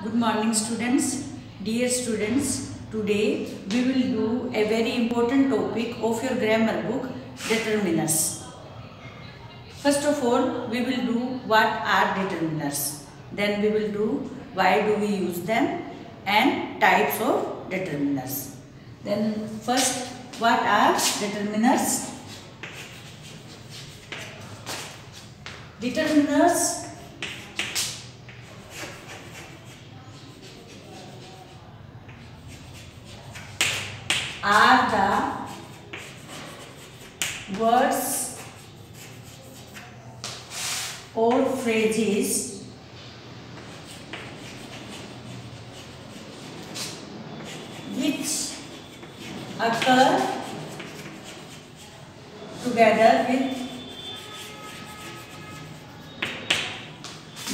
Good morning students. Dear students, today we will do a very important topic of your grammar book, determiners. First of all, we will do what are determiners. Then we will do why do we use them and types of determiners. Then first, what are determiners? Determiners are the words or phrases which occur together with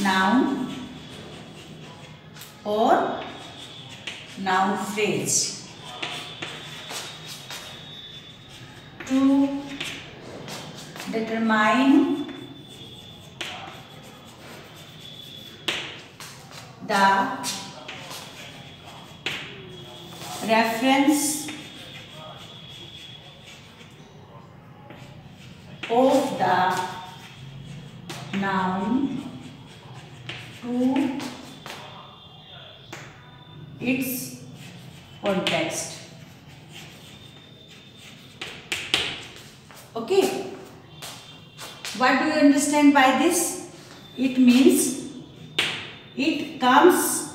noun or noun phrase to determine the reference of the noun to its context. Okay, what do you understand by this? It means it comes,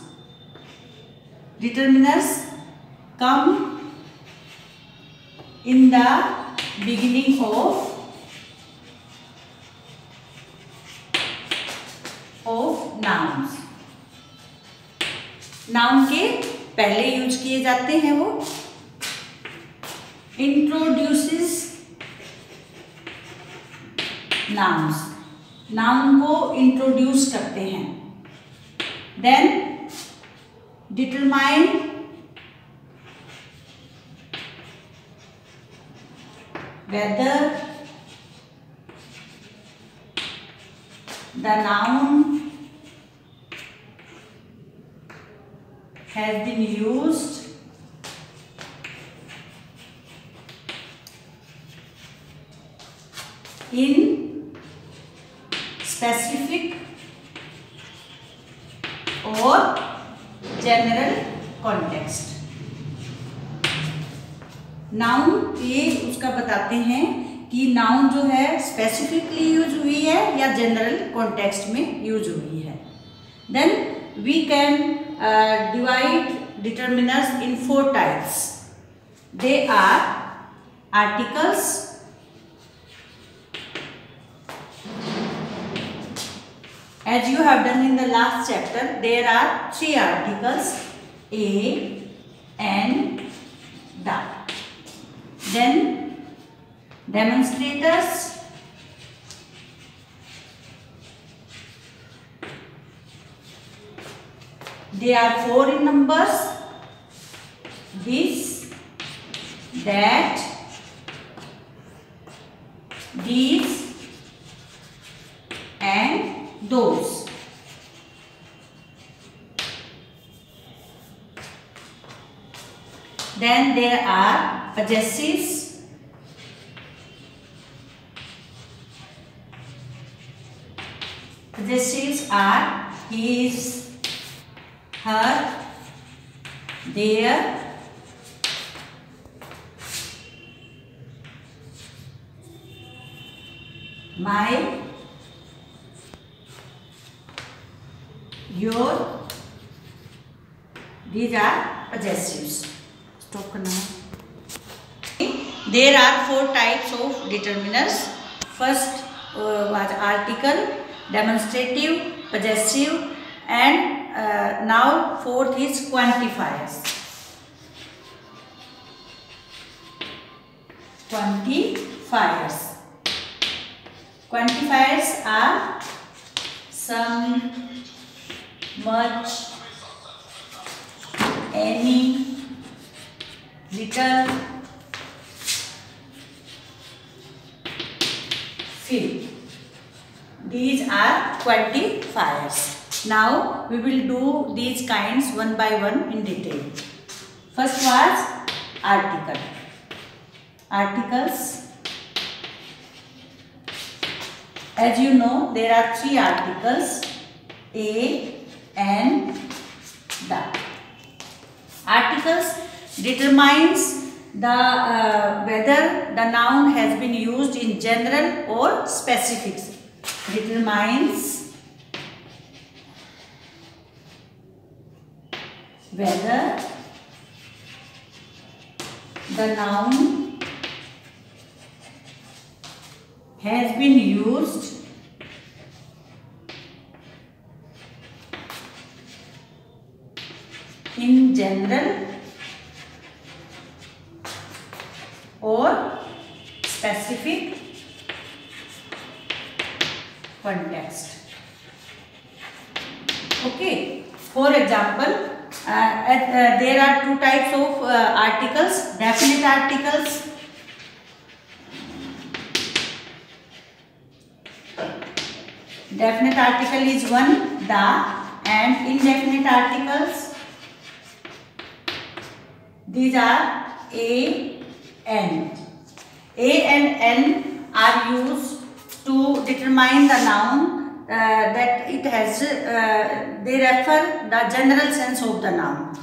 determiners come in the beginning of nouns. Noun के पहले use किए जाते हैं वो. Introduces nouns, noun को introduce करते हैं. Then determine whether the noun has been used in specific or general context. Noun ये उसका बताते हैं कि नाउन जो है स्पेसिफिकली यूज हुई है या जनरल कॉन्टेक्स्ट में यूज हुई है. Then we can divide determiners in 4 types. They are articles, as you have done in the last chapter. There are 3 articles, a, and, the. Then demonstrators, they are 4 in numbers: this, that, these, and those. Then there are possessives. Possessives are his, her, their, my, your. These are possessives. Stop now. There are 4 types of determiners. First was article, demonstrative, possessive, and now 4th is quantifiers. Quantifiers are some, much, any, little, few. These are quantifiers. Now we will do these kinds one by one in detail. First was article. Articles. As you know, there are three articles: a, and the. Articles determines the whether the noun has been used in general or specific. Determines whether the noun has been used in general or specific context. Okay. For example, there are two types of articles: definite articles Definite article is one, the, and indefinite articles, these are a, and. A and n are used to determine the noun that it has, they refer the general sense of the noun.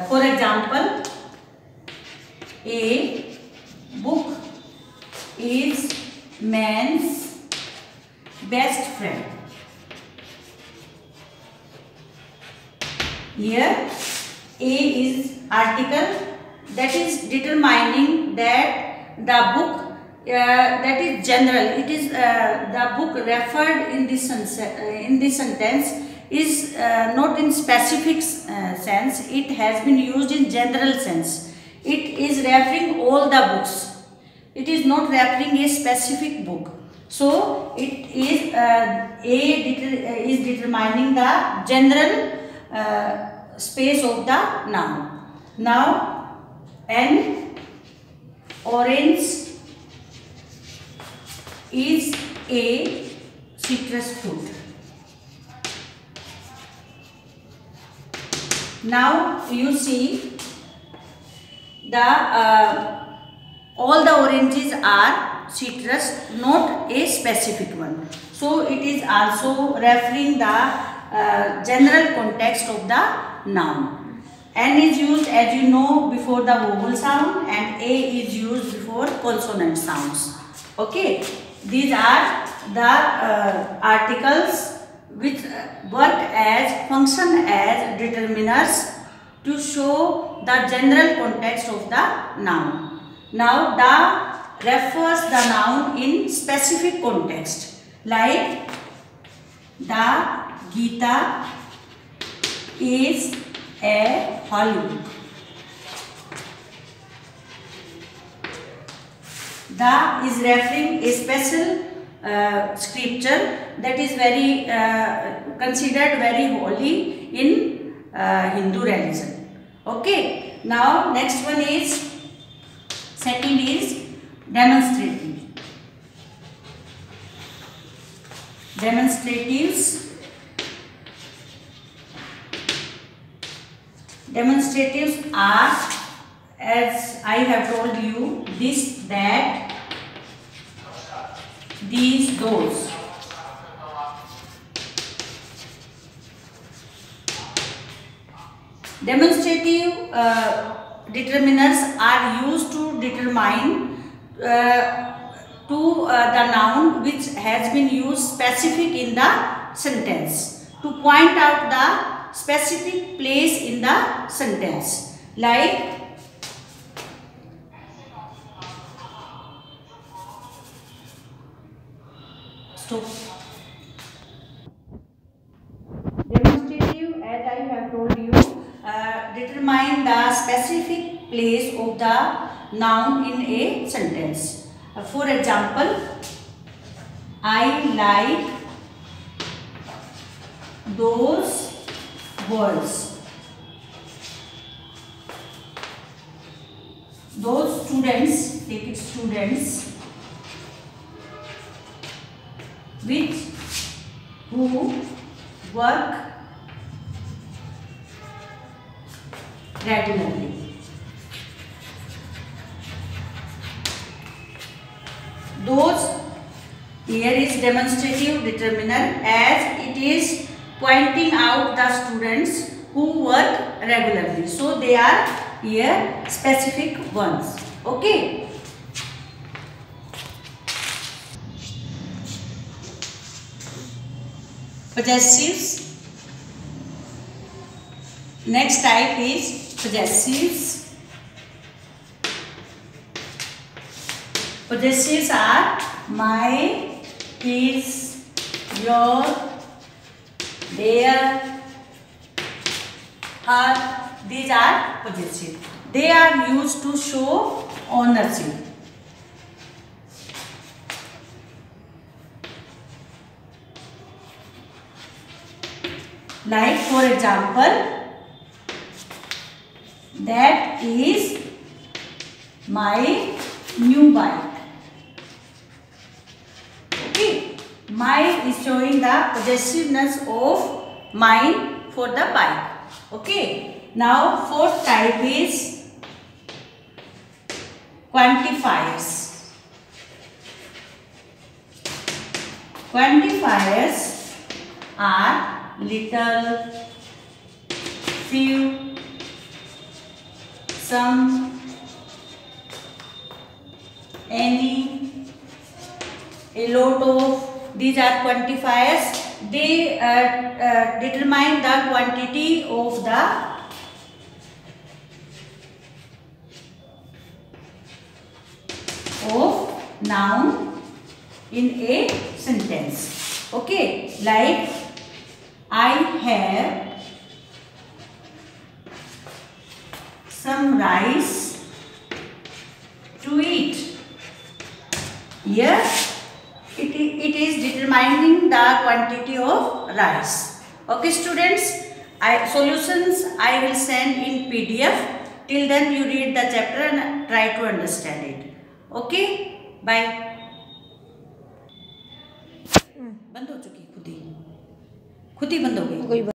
For example, a book is man's best friend. Here a is article that is determining that the book that is general. It is the book referred in this sentence is not in specific sense. It has been used in general sense. It is referring all the books. It is not referring a specific book. So it is is determining the general space of the noun. Now, an orange is a citrus fruit. Now you see the all the oranges are citrus, not a specific one. So it is also referring the general context of the noun. N is used, as you know, before the vowel sound, and A is used before consonant sounds. Okay, these are the articles which function as determiners to show the general context of the noun. Now, the refers the noun in specific context, like the Gita is a holy book. The is referring a special scripture that is very considered very holy in Hindu religion. Okay. Now next one is, second is demonstrative. Demonstratives are, as I have told you, this, that, these, those. Demonstrative determiners are used to determine the noun which has been used specific in the sentence, to point out the specific place in the sentence, like stop. Demonstrative, as I have told you, determine the specific place of the noun in a sentence. For example, I like those words. Those students, take it students, who work regularly. Those, here is demonstrative determiner, as it is pointing out the students who work regularly. So they are here specific ones. Okay. Possessives. Next type is possessives. Possessives are my, his, your, their, her. These are possessive. They are used to show ownership. Like for example, that is my new bike. Okay, my is showing the possessiveness of mine for the bike. Okay, now fourth type is quantifiers. Quantifiers are little, few, some, any, a lot of. These are quantifiers. They determine the quantity of the noun in a sentence. Okay, like I have some rice to eat. Here it is determining the quantity of rice. Okay students, solutions I will send in PDF. Till then you read the chapter and try to understand it. Okay, bye. बंद हो चुकी खुद ही बंद हो गई।